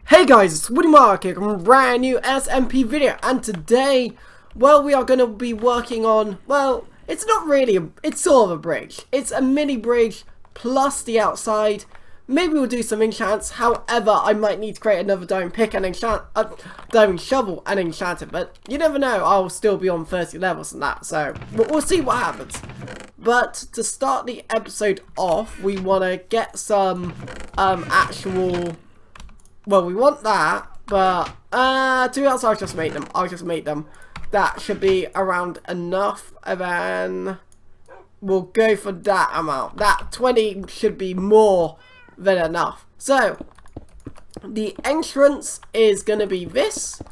Hey guys, it's Woody Mark here from a brand new SMP video, and today, well, we are going to be working on, well, it's not really, it's sort of a bridge. It's a mini bridge plus the outside. Maybe we'll do some enchants, however, I might need to create another diamond pick and diamond shovel and enchant it, but you never know, I'll still be on 30 levels and that, so we'll see what happens. But to start the episode off, we want to get some actual... Well, we want that, but to be honest, I'll just make them. That should be around enough, and then we'll go for that amount. That 20 should be more than enough. So, the entrance is going to be this,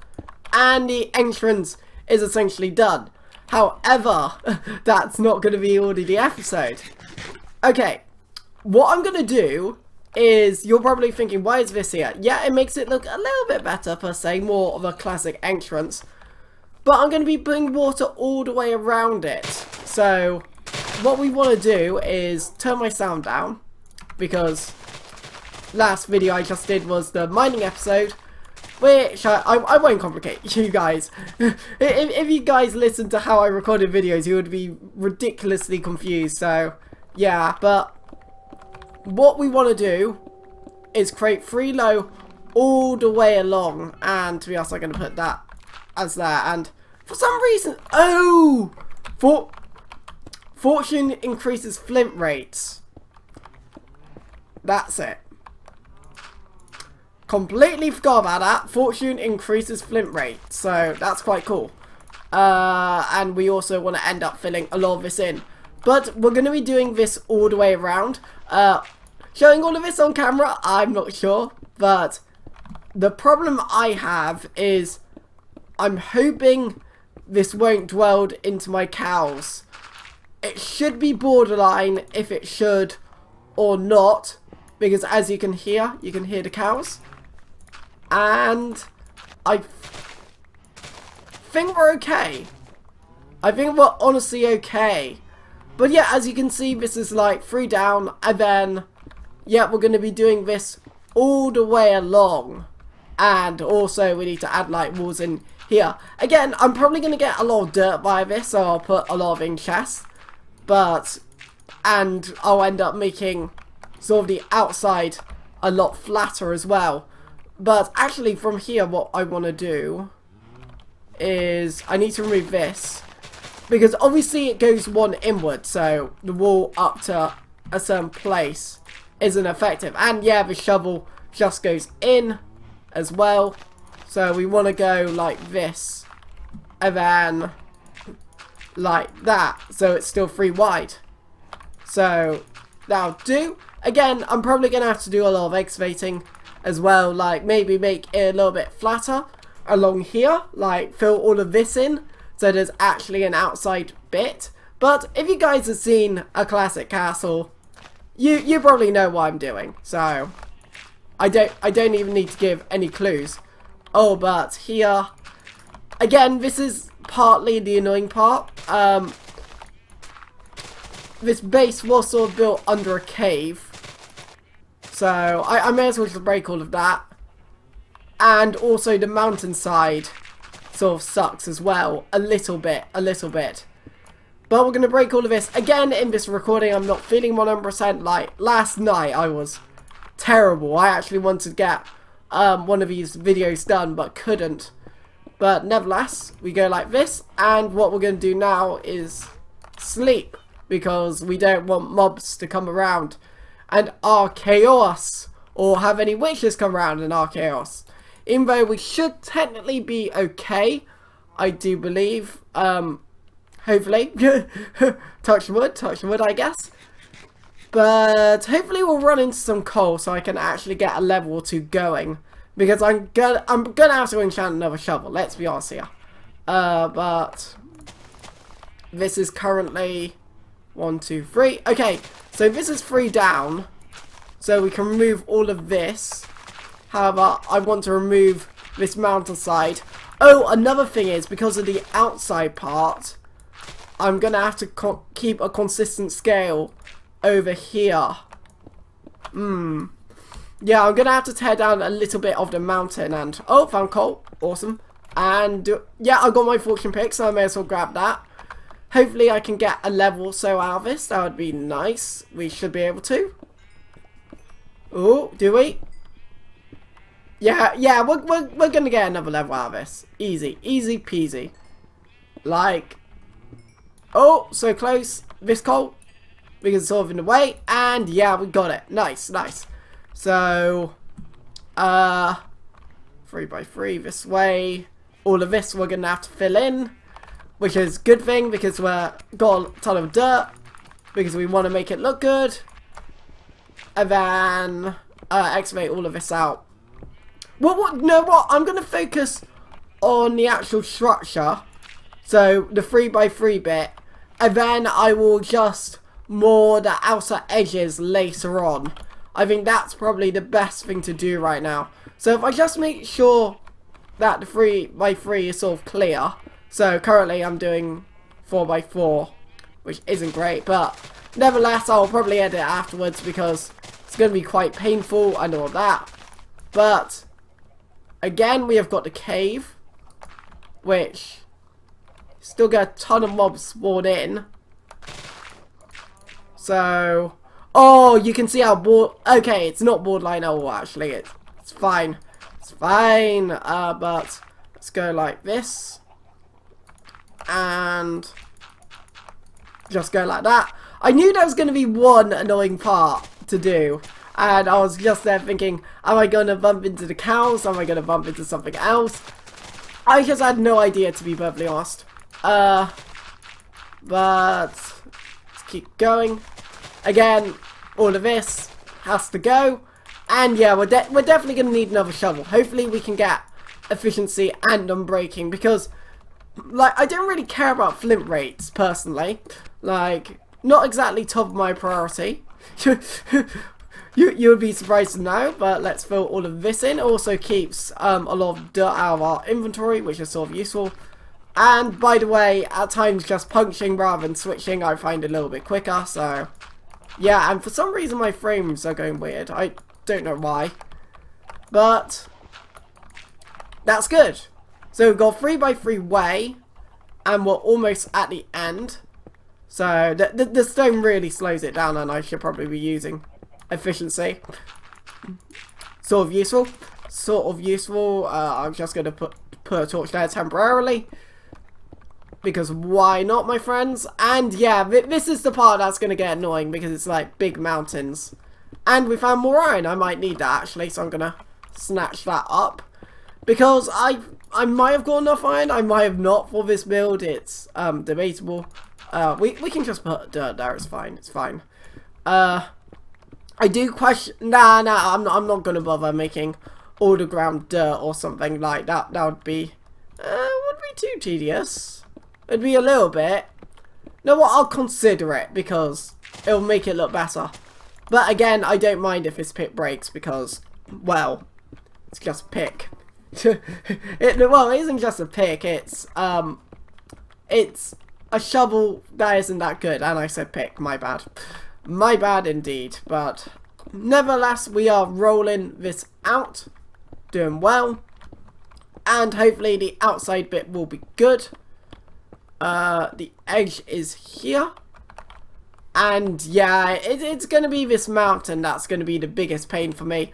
and the entrance is essentially done. However, that's not going to be all of the episode. Okay, what I'm going to do is, you're probably thinking, why is this here? Yeah, it makes it look a little bit better per se, more of a classic entrance. But I'm going to be putting water all the way around it. So, what we want to do is turn my sound down, because last video I just did was the mining episode, which I won't complicate you guys. if you guys listen to how I recorded videos, you would be ridiculously confused. So, yeah, but what we want to do is create 3 low all the way along, and to be honest, I'm going to put that as there. And for some reason, fortune increases flint rates. That's it. Completely forgot about that. Fortune increases flint rate, so that's quite cool. And we also want to end up filling a lot of this in. But we're going to be doing this all the way around. Showing all of this on camera, I'm not sure. But the problem I have is I'm hoping this won't dwell into my cows. It should be borderline if it should or not. Because as you can hear the cows. And I think we're okay. I think we're honestly okay. But yeah, as you can see, this is like 3 down, and then, yeah, we're going to be doing this all the way along. And also, we need to add like walls in here. Again, I'm probably going to get a lot of dirt by this, so I'll put a lot of in chests. And I'll end up making sort of the outside a lot flatter as well. But actually, from here, what I want to do is I need to remove this. Because obviously it goes one inward, so the wall up to a certain place isn't effective. And yeah, the shovel just goes in as well. So we want to go like this, and then like that, so it's still 3 wide. So that'll do. Again, I'm probably going to have to do a lot of excavating as well, like maybe make it a little bit flatter along here, like fill all of this in. So there's actually an outside bit. But if you guys have seen a classic castle, you probably know what I'm doing. So I don't even need to give any clues. Oh, but here again, this is partly the annoying part. This base was sort of built under a cave. So I may as well just break all of that. And also the mountainside sort of sucks as well, a little bit. But we're going to break all of this. Again, in this recording, I'm not feeling 100%. Like, last night, I was terrible. I actually wanted to get one of these videos done, but couldn't. But nevertheless, we go like this. And what we're going to do now is sleep, because we don't want mobs to come around and our chaos, or have any witches come around in our chaos. Even though we should technically be okay, I do believe, hopefully, touch wood, I guess. But hopefully we'll run into some coal so I can actually get a level or 2 going. Because I'm gonna have to enchant another shovel, let's be honest here. But this is currently 1, 2, 3. Okay, so this is 3 down, so we can remove all of this. However, I want to remove this mountainside. Oh, another thing is, because of the outside part, I'm going to have to keep a consistent scale over here. yeah, I'm gonna have to tear down a little bit of the mountain and oh, found coal, awesome. And yeah, I got my fortune pick, so I may as well grab that. Hopefully I can get a level or so out of this. That would be nice. We should be able to. Oh, do we? Yeah, we're gonna get another level out of this. Easy peasy. Like, oh, so close. This coal, because it's sort of in the way, and yeah, we got it. Nice. So, 3x3 this way. All of this we're gonna have to fill in, which is a good thing because we're got a ton of dirt because we want to make it look good. And then excavate all of this out. What? I'm gonna focus on the actual structure, so the 3x3 bit, and then I will just moor the outer edges later on. I think that's probably the best thing to do right now. So if I just make sure that the 3x3 is sort of clear. So currently I'm doing 4x4, which isn't great, but nevertheless I'll probably edit it afterwards because it's going to be quite painful and all that. But again, we have got the cave, which still got a ton of mobs spawned in. So, oh, you can see how okay, it's not borderline at all, actually. It's fine. It's fine. But let's go like this. And just go like that. I knew there was going to be one annoying part to do. And I was just there thinking, am I going to bump into the cows? Am I going to bump into something else? I just had no idea, to be perfectly honest. But let's keep going. Again, all of this has to go. And yeah, we're definitely going to need another shovel. Hopefully we can get efficiency and unbreaking, because like, I don't really care about flint rates personally. Like, not exactly top of my priority. You would be surprised to know, but let's fill all of this in. It also keeps a lot of dirt out of our inventory, which is sort of useful. And by the way, at times just punching rather than switching I find a little bit quicker, so yeah, and for some reason my frames are going weird. I don't know why, but that's good. So we've got 3x3 way, and we're almost at the end. So the stone really slows it down, and I should probably be using efficiency. Sort of useful. I'm just going to put a torch there temporarily, because why not, my friends? And yeah, this is the part that's going to get annoying, because it's like big mountains. And we found more iron. I might need that actually, so I'm going to snatch that up, because I might have got enough iron, I might have not for this build. It's debatable. We can just put dirt there. It's fine. I do question. Nah. I'm not gonna bother making all the ground dirt or something like that. That would be too tedious. It'd be a little bit. You know what? I'll consider it because it'll make it look better. But again, I don't mind if this pick breaks because, well, it's just pick. Well, it isn't just a pick. It's a shovel that isn't that good, and I said pick. My bad indeed. But nevertheless, we are rolling this out, doing well, and hopefully the outside bit will be good. The edge is here, and yeah, it's gonna be this mountain that's gonna be the biggest pain for me.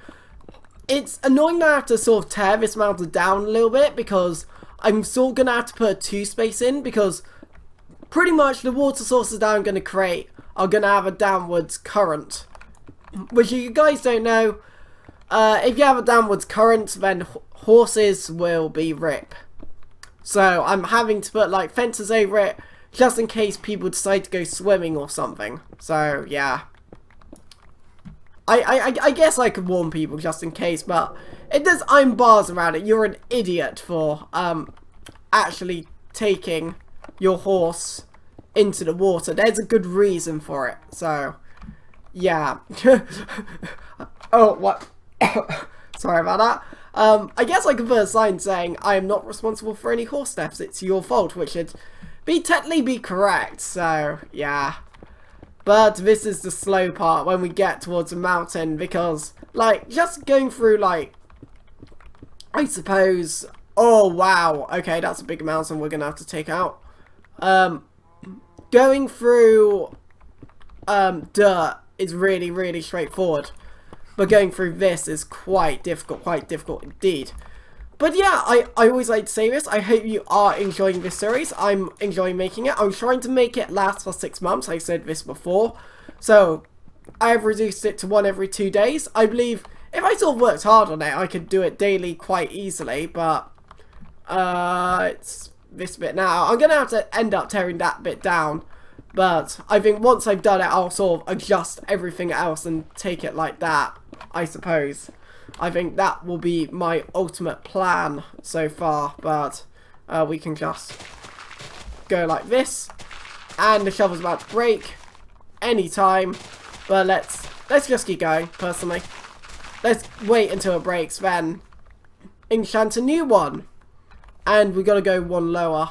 It's annoying that I have to sort of tear this mountain down a little bit, because I'm sort of gonna have to put a 2 space in, because pretty much the water sources that I'm gonna create are gonna have a downwards current, which you guys don't know. If you have a downwards current, then horses will be rip. So I'm having to put like fences over it, just in case people decide to go swimming or something. So yeah, I guess I could warn people just in case, but it does iron bars around it. You're an idiot for actually taking your horse into the water. There's a good reason for it. So yeah. Oh, what? Sorry about that. I guess I could put a sign saying I am not responsible for any horse deaths, it's your fault, which would technically be correct. So yeah, but this is the slow part when we get towards the mountain, because like, just going through, like, I suppose, oh, wow, okay, that's a big mountain we're gonna have to take out. Going through, dirt is really, really straightforward, but going through this is quite difficult indeed. But yeah, I always like to say this. I hope you are enjoying this series. I'm enjoying making it. I'm trying to make it last for 6 months. I said this before. So, I have reduced it to one every 2 days. I believe if I sort of worked hard on it, I could do it daily quite easily. But, it's this bit now. I'm going to have to end up tearing that bit down. But I think once I've done it, I'll sort of adjust everything else and take it like that, I suppose. I think that will be my ultimate plan so far, but we can just go like this, and the shovel's about to break anytime, but let's just keep going, personally. Let's wait until it breaks, then enchant a new one, and we gotta go one lower.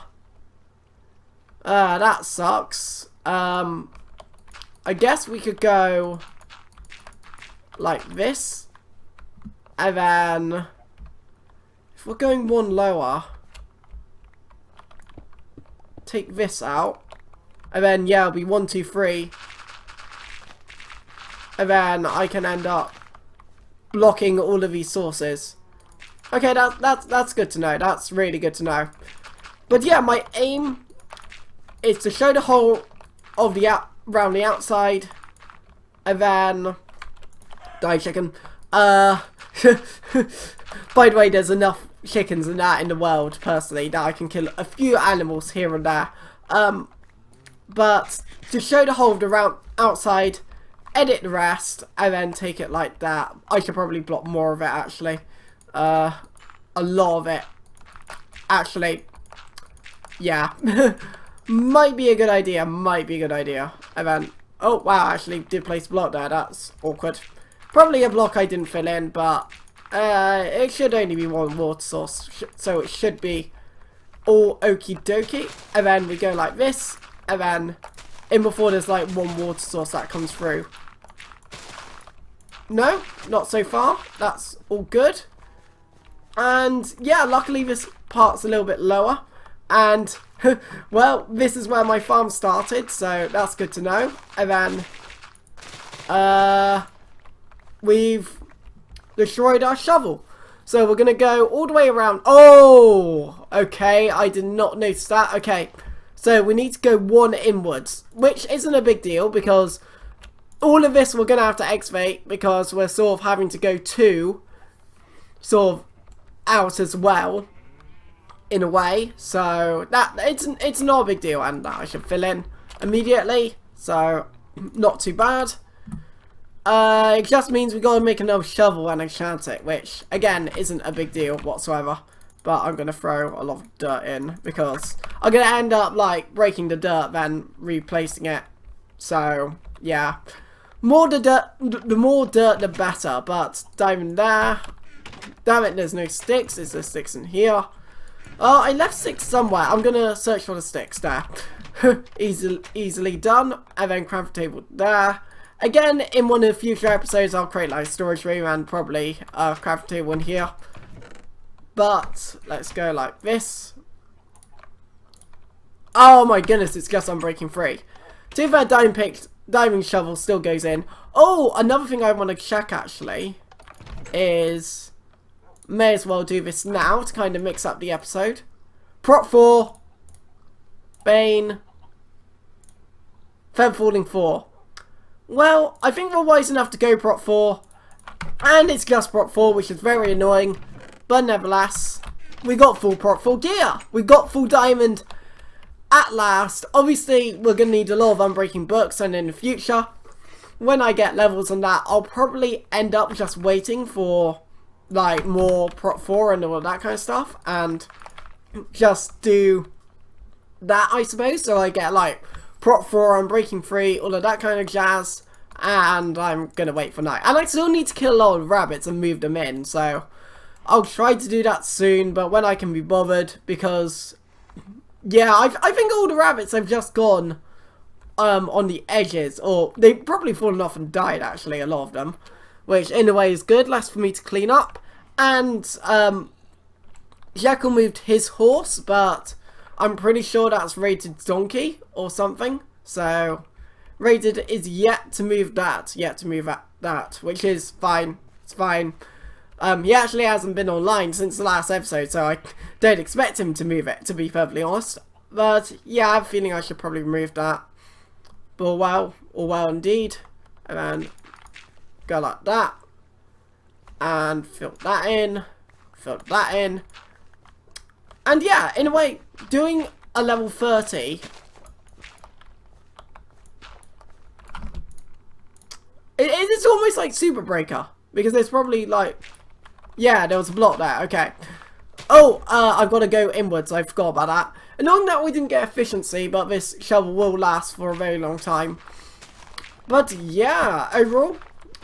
That sucks. I guess we could go like this. And then, if we're going one lower, take this out. And then, yeah, it'll be 1, 2, 3. And then I can end up blocking all of these sources. Okay, that's good to know. That's really good to know. But yeah, my aim is to show the whole of the around the outside. And then, die chicken. By the way, there's enough chickens and that in the world, personally, that I can kill a few animals here and there. But to show the whole of the round outside, edit the rest, and then take it like that. I should probably block more of it, actually. A lot of it. Actually, yeah. Might be a good idea, And then, oh wow, actually did place a block there, that's awkward. Probably a block I didn't fill in, but it should only be one water source, so it should be all okie dokie. And then we go like this, and then in before there's like one water source that comes through. No, not so far. That's all good. And yeah, luckily this part's a little bit lower. And well, this is where my farm started, so that's good to know. And then we've destroyed our shovel. So we're going to go all the way around. Oh, okay. I did not notice that. Okay. So we need to go one inwards, which isn't a big deal because all of this we're going to have to excavate because we're sort of having to go two sort of out as well in a way. So that it's not a big deal, and that I should fill in immediately. So not too bad. It just means we gotta make another shovel and enchant it, which again isn't a big deal whatsoever. But I'm gonna throw a lot of dirt in because I'm gonna end up like breaking the dirt then replacing it. So yeah, the more dirt the better. But diamond there. Damn it, there's no sticks. Is there sticks in here? Oh, I left sticks somewhere. I'm gonna search for the sticks there. Easily done. And then craft table there. Again, in one of the future episodes, I'll create like a storage room and probably a craft table in here. But let's go like this. Oh my goodness, it's just unbreaking free. Too bad diamond shovel still goes in. Oh, another thing I want to check actually is may as well do this now to kind of mix up the episode. Prop 4, Bane, Feather Falling 4. Well, I think we're wise enough to go prop 4, and it's just prop 4, which is very annoying, but nevertheless, we got full prop 4 gear. We got full diamond at last. Obviously, we're going to need a lot of unbreaking books, and in the future, when I get levels on that, I'll probably end up just waiting for like more prop 4 and all that kind of stuff, and just do that, I suppose. So I get like prop 4, unbreaking 3, all of that kind of jazz, and I'm gonna wait for night. And I still need to kill a lot of rabbits and move them in, so I'll try to do that soon, but when I can be bothered, because yeah, I think all the rabbits have just gone on the edges, or they've probably fallen off and died actually, a lot of them. which in a way is good, less for me to clean up. And Jekyll moved his horse, but I'm pretty sure that's rated donkey or something. So rated is yet to move that, which is fine. It's fine. He actually hasn't been online since the last episode, so I don't expect him to move it, to be perfectly honest. But yeah, I have a feeling I should probably remove that. But all well indeed. And then go like that. And fill that in. And yeah, in a way, doing a level 30... It's almost like Super Breaker. Because there's probably like... Yeah, there was a block there, okay. Oh, I've got to go inwards, I forgot about that. And knowing that we didn't get efficiency, but this shovel will last for a very long time. But yeah, overall,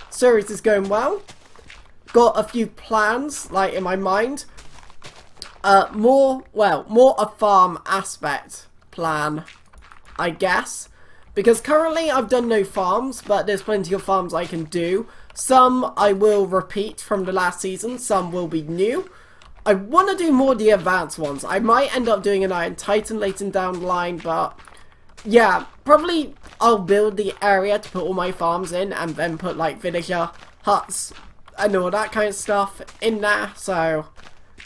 series is going well. Got a few plans, like, in my mind. More a farm aspect plan, I guess. Because currently I've done no farms, but there's plenty of farms I can do. Some I will repeat from the last season, some will be new. I want to do more of the advanced ones. I might end up doing an Iron Titan later down the line, but yeah, probably I'll build the area to put all my farms in and then put like villager huts and all that kind of stuff in there. So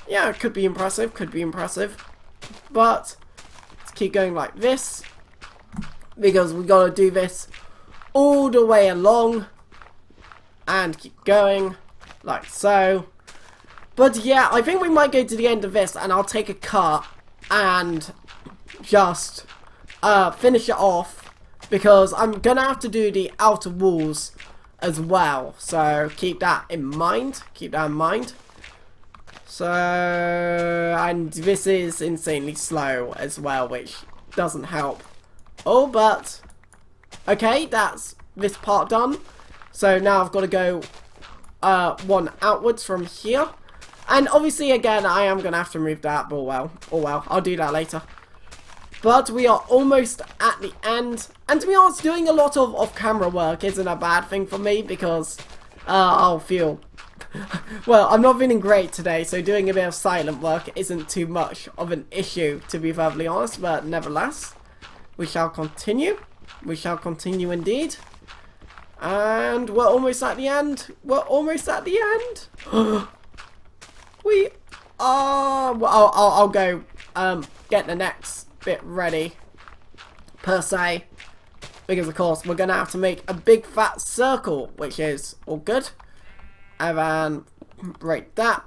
yeah, it could be impressive, but let's keep going like this because we gotta do this all the way along and keep going like so. But yeah, I think we might go to the end of this and I'll take a cut and just finish it off because I'm gonna have to do the outer walls as well, so keep that in mind, so, and this is insanely slow as well, which doesn't help. Oh, but okay, that's this part done. So now I've got to go one outwards from here. And obviously, again, I am going to have to move that, but oh well, I'll do that later. But we are almost at the end. And to be honest, doing a lot of off-camera work isn't a bad thing for me because I'll feel... well, I'm not feeling great today, so doing a bit of silent work isn't too much of an issue, to be perfectly honest. But nevertheless, we shall continue. We shall continue indeed. And we're almost at the end. We are... well, I'll go get the next bit ready, per se. Because, of course, we're going to have to make a big fat circle, which is all good. And then break that.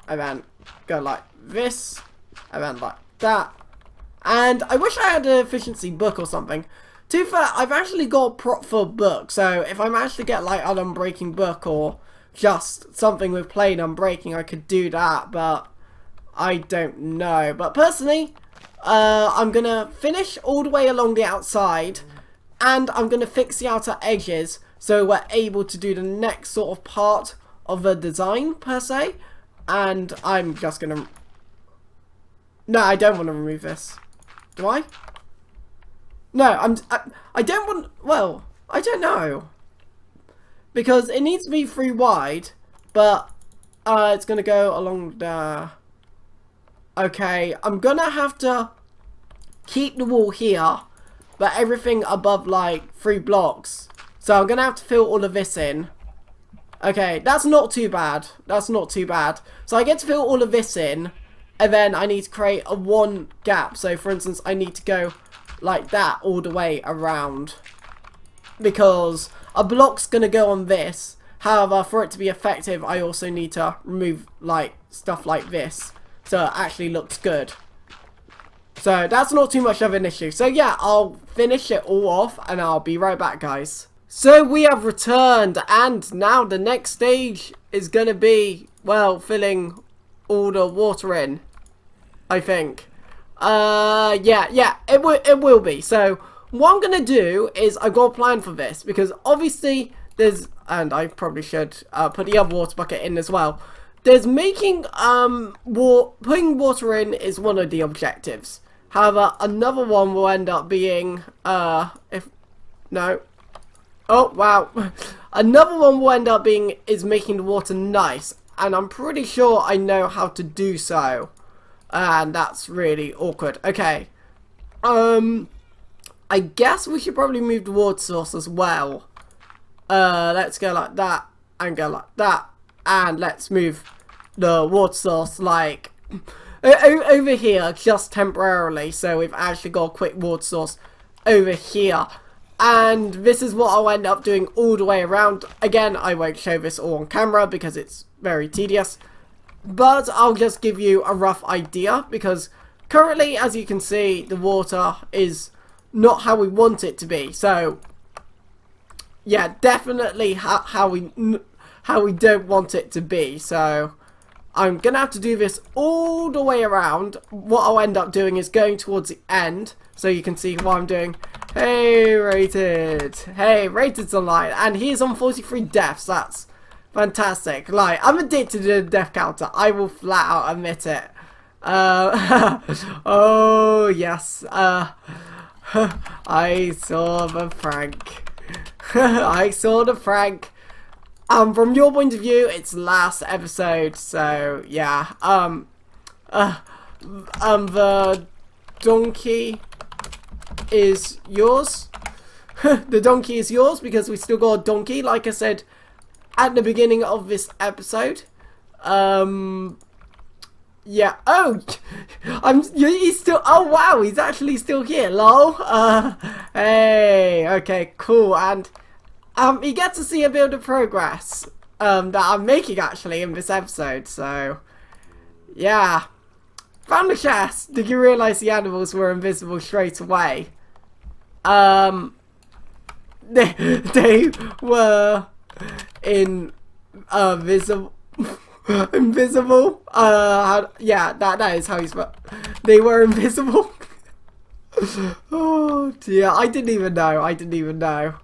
And then go like this. And then like that. And I wish I had an efficiency book or something. To be fair, I've actually got a prop for a book. So if I manage to get like an unbreaking book or just something with plain unbreaking, I could do that. But I don't know. But personally, I'm going to finish all the way along the outside. And I'm going to fix the outer edges so we're able to do the next sort of part of the design, per se. And I'm just going to... no, I don't want to remove this. Do I? No, I don't want... well, I don't know. Because it needs to be 3 wide, but it's going to go along the... okay, I'm going to have to keep the wall here, but everything above like 3 blocks. So I'm going to have to fill all of this in. Okay, that's not too bad. So I get to fill all of this in, and then I need to create a 1 gap. So for instance, I need to go like that all the way around. Because a block's going to go on this. However, for it to be effective, I also need to remove like stuff like this. So it actually looks good. So that's not too much of an issue. So yeah, I'll finish it all off and I'll be right back, guys. So we have returned, and now the next stage is going to be, well, filling all the water in, I think. Yeah, it will be. So what I'm going to do is I've got a plan for this, because obviously there's, and I probably should put the other water bucket in as well. There's making, putting water in is one of the objectives. However, another one will end up being, Oh, wow. Another one will end up being is making the water nice. And I'm pretty sure I know how to do so. And that's really awkward. Okay. I guess we should probably move the water source as well. Let's go like that. And go like that. And let's move the water source like over here just temporarily. So we've actually got a quick water source over here. And this is what I'll end up doing all the way around. Again, I won't show this all on camera because it's very tedious. But I'll just give you a rough idea because currently, as you can see, the water is not how we want it to be. So, yeah, definitely how we don't want it to be. So, I'm going to have to do this all the way around. What I'll end up doing is going towards the end. So you can see what I'm doing. Hey, Rated. Hey, Rated's online. And he's on 43 deaths. That's fantastic. Like, I'm addicted to the death counter. I will flat out admit it. Oh, yes. I saw the prank. I saw the prank. From your point of view, it's last episode. So, yeah. The donkey is yours. The donkey is yours because we still got a donkey, like I said at the beginning of this episode. Yeah. Oh, he's still. Oh wow, he's actually still here. Lol. Hey. Okay. Cool. And you get to see a bit of progress that I'm making actually in this episode. So yeah. Found the chest. Did you realise the animals were invisible straight away? They were invisible. Invisible. Yeah, that is how you spell. They were invisible. Oh dear, I didn't even know.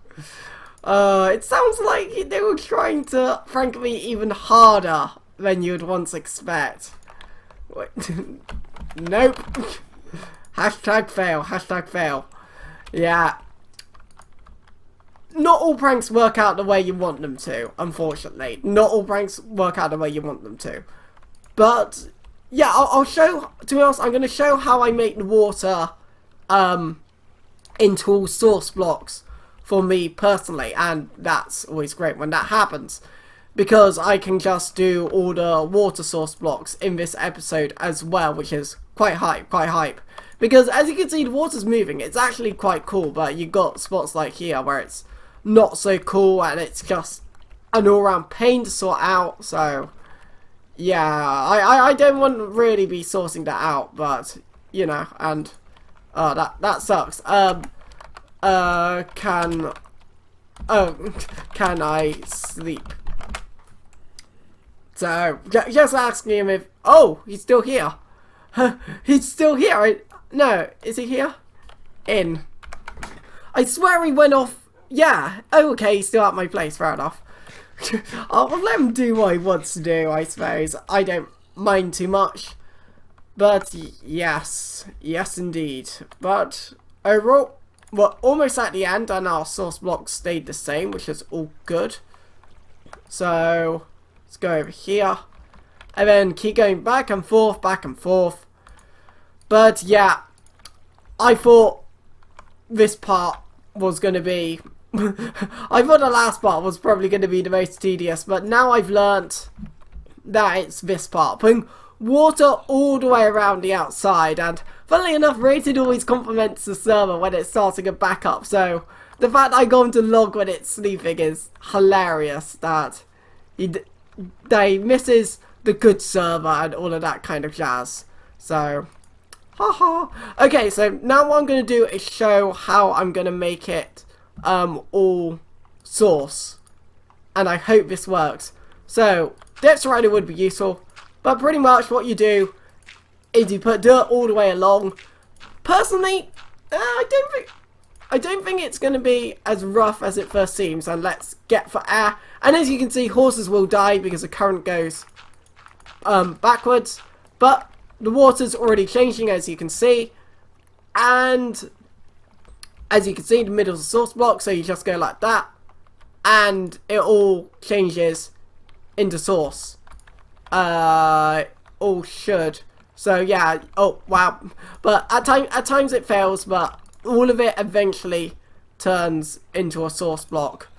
It sounds like they were trying to prank me even harder than you'd once expect. Wait. Nope. Hashtag fail. Yeah. Not all pranks work out the way you want them to, unfortunately. Not all pranks work out the way you want them to. But, yeah, I'll show, to be honest, I'm going to show how I make the water into all source blocks for me personally. And that's always great when that happens. Because I can just do all the water source blocks in this episode as well, which is quite hype. Because as you can see, the water's moving. It's actually quite cool, but you've got spots like here where it's not so cool and it's just an all-round pain to sort out. So, yeah, I don't want to really be sourcing that out, but, you know, and that sucks. Can I sleep? So, just asking him if... Oh, he's still here. He's still here. No, is he here? In. I swear he went off. Yeah. Oh, okay, he's still at my place. Fair enough. I'll let him do what he wants to do, I suppose. I don't mind too much. But, yes. Yes, indeed. But, overall, we're almost at the end, and our source blocks stayed the same, which is all good. So... let's go over here. And then keep going back and forth. But yeah, I thought this part was going to be... I thought the last part was probably going to be the most tedious. But now I've learnt that it's this part. Putting water all the way around the outside. And funnily enough, Rated always compliments the server when it's starting a backup. So the fact that I go into log when it's sleeping is hilarious. That they misses the good server and all of that kind of jazz. So, haha. Okay, so now what I'm going to do is show how I'm going to make it all source. And I hope this works. So, depth rider would be useful. But pretty much what you do is you put dirt all the way along. Personally, I don't think it's going to be as rough as it first seems. And let's get for air. And as you can see, horses will die because the current goes backwards. But the water's already changing, as you can see. And as you can see, the middle's a source block, so you just go like that. and it all changes into source. All should. So yeah, oh wow. But at times it fails, but all of it eventually turns into a source block,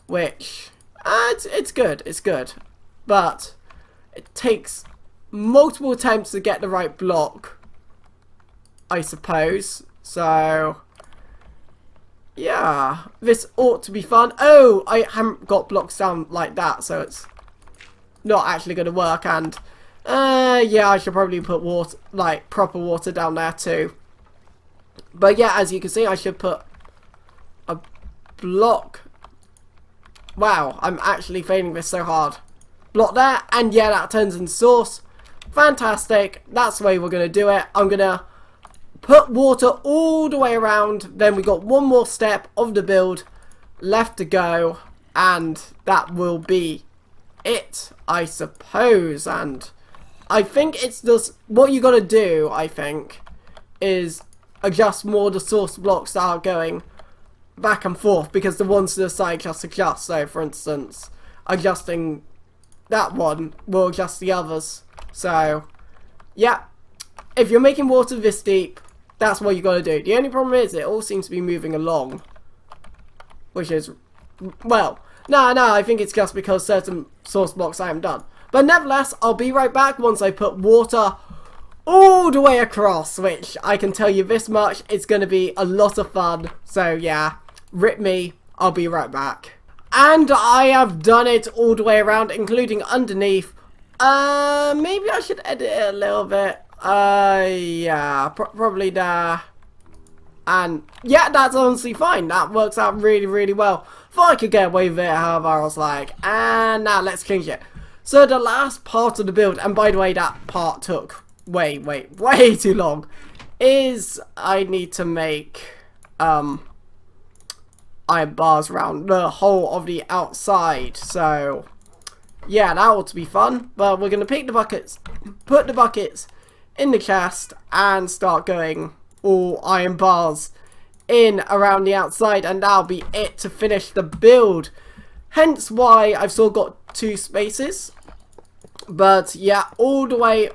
which it's good. But it takes multiple attempts to get the right block, I suppose. So yeah, this ought to be fun. Oh, I haven't got blocks down like that, so it's not actually going to work. And yeah, I should probably put water, like proper water down there too. But yeah, as you can see, I should put a block. Wow, I'm actually failing this so hard. Block there, and yeah, that turns into source. Fantastic. That's the way we're going to do it. I'm going to put water all the way around. Then we got one more step of the build left to go, and that will be it, I suppose. And I think it's just what you got to do, I think, is adjust more the source blocks that are going back and forth, because the ones to the side just adjust. So for instance, adjusting that one will adjust the others. So yeah, if you're making water this deep, that's what you got to do. The only problem is it all seems to be moving along, which is, well, no, I think it's just because certain source blocks I haven't done. But nevertheless, I'll be right back once I put water all the way across, which I can tell you this much, it's going to be a lot of fun. So yeah, rip me, I'll be right back. And I have done it all the way around, including underneath. Maybe I should edit it a little bit. Yeah, probably there. And yeah, that's honestly fine. That works out really well. Thought I could get away with it, however, I was like, and now let's change it. So the last part of the build, and by the way, that part took way too long, is I need to make iron bars around the whole of the outside. So yeah, that ought to be fun. But we're gonna pick the buckets, put the buckets in the chest, and start going all iron bars in around the outside, and that'll be it to finish the build. Hence why I've still got 2 spaces. But yeah, all the way,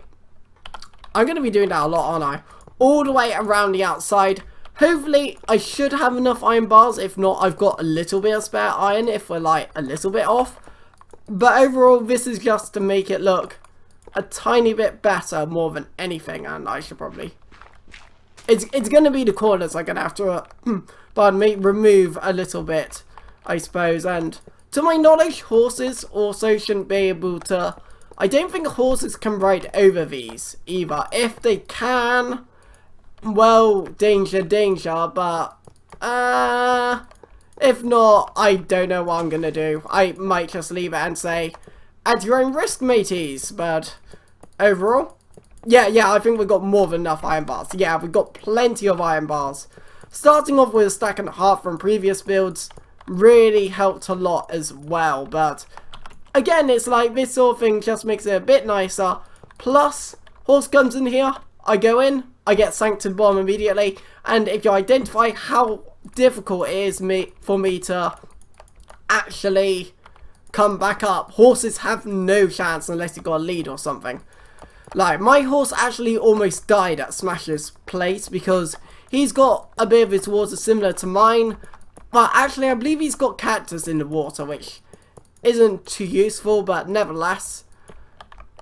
I'm going to be doing that a lot, aren't I? All the way around the outside. Hopefully I should have enough iron bars. If not, I've got a little bit of spare iron if we're like a little bit off. But overall, this is just to make it look a tiny bit better more than anything. And I should probably, it's going to be the corners I'm going to have to pardon me, remove a little bit, I suppose. And to my knowledge, horses also shouldn't be able to, I don't think horses can ride over these either. If they can, well, danger, but if not, I don't know what I'm gonna do. I might just leave it and say, at your own risk, mateys. But overall, yeah, I think we've got more than enough iron bars. Yeah, we've got plenty of iron bars. Starting off with a stack and a half from previous builds really helped a lot as well. But again, it's like this sort of thing just makes it a bit nicer. Plus, horse comes in here, I go in, I get sank to the bottom immediately. And if you identify how difficult it is for me to actually come back up, horses have no chance unless you got a lead or something. Like, my horse actually almost died at Smash's place because he's got a bit of his water similar to mine. But actually, I believe he's got cactus in the water, which isn't too useful, but nevertheless,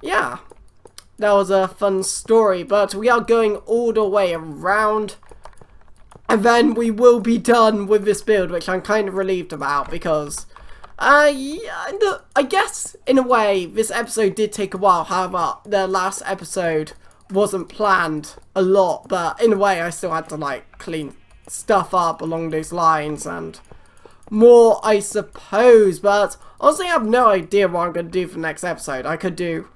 yeah, that was a fun story. But we are going all the way around, and then we will be done with this build, which I'm kind of relieved about, because yeah, I guess in a way this episode did take a while. However, the last episode wasn't planned a lot, but in a way I still had to like clean stuff up along those lines and more, I suppose. But honestly, I have no idea what I'm going to do for the next episode. I could do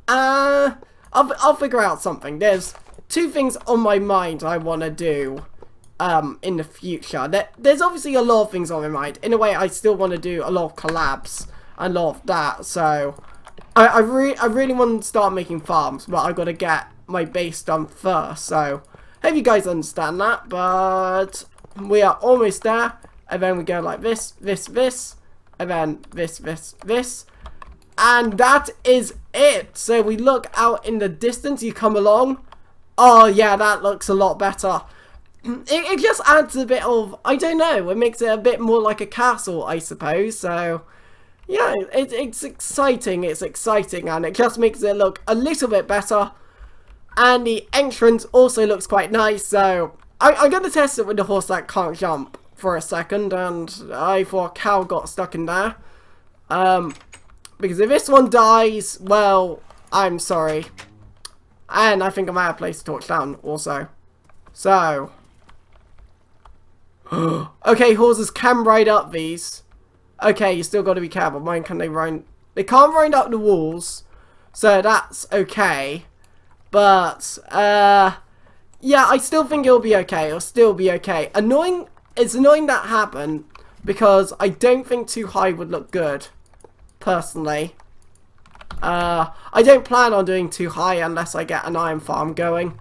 I'll figure out something. There's 2 things on my mind I want to do in the future. There's obviously a lot of things on my mind. In a way, I still want to do a lot of collabs and a lot of that. So I really want to start making farms, but I've got to get my base done first. So hope you guys understand that. But we are almost there. And then we go like this, and then this. And that is it. So we look out in the distance, you come along. Oh yeah, that looks a lot better. It just adds a bit of, I don't know, it makes it a bit more like a castle, I suppose. So yeah, it's exciting, and it just makes it look a little bit better. And the entrance also looks quite nice, so I'm going to test it with the horse that can't jump for a second, and I thought a cow got stuck in there. Because if this one dies, well, I'm sorry. And I think I might have placed a torch down also. So. Okay, horses can ride up these. Okay, you still got to be careful. Mine can they ride? They can't ride up the walls. So that's okay. But, yeah, I still think it'll be okay. It'll still be okay. It's annoying that happened because I don't think too high would look good, personally. I don't plan on doing too high unless I get an iron farm going.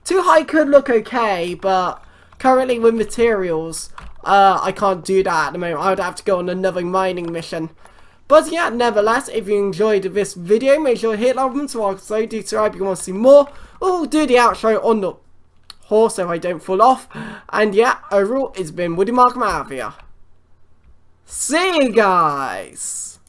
Too high could look okay, but currently with materials, I can't do that at the moment. I would have to go on another mining mission. But yeah, nevertheless, if you enjoyed this video, make sure to hit that button so also do subscribe if you want to see more. We'll do the outro on the horse so I don't fall off. And yeah, overall, it's been Woody Markham out here. See you guys!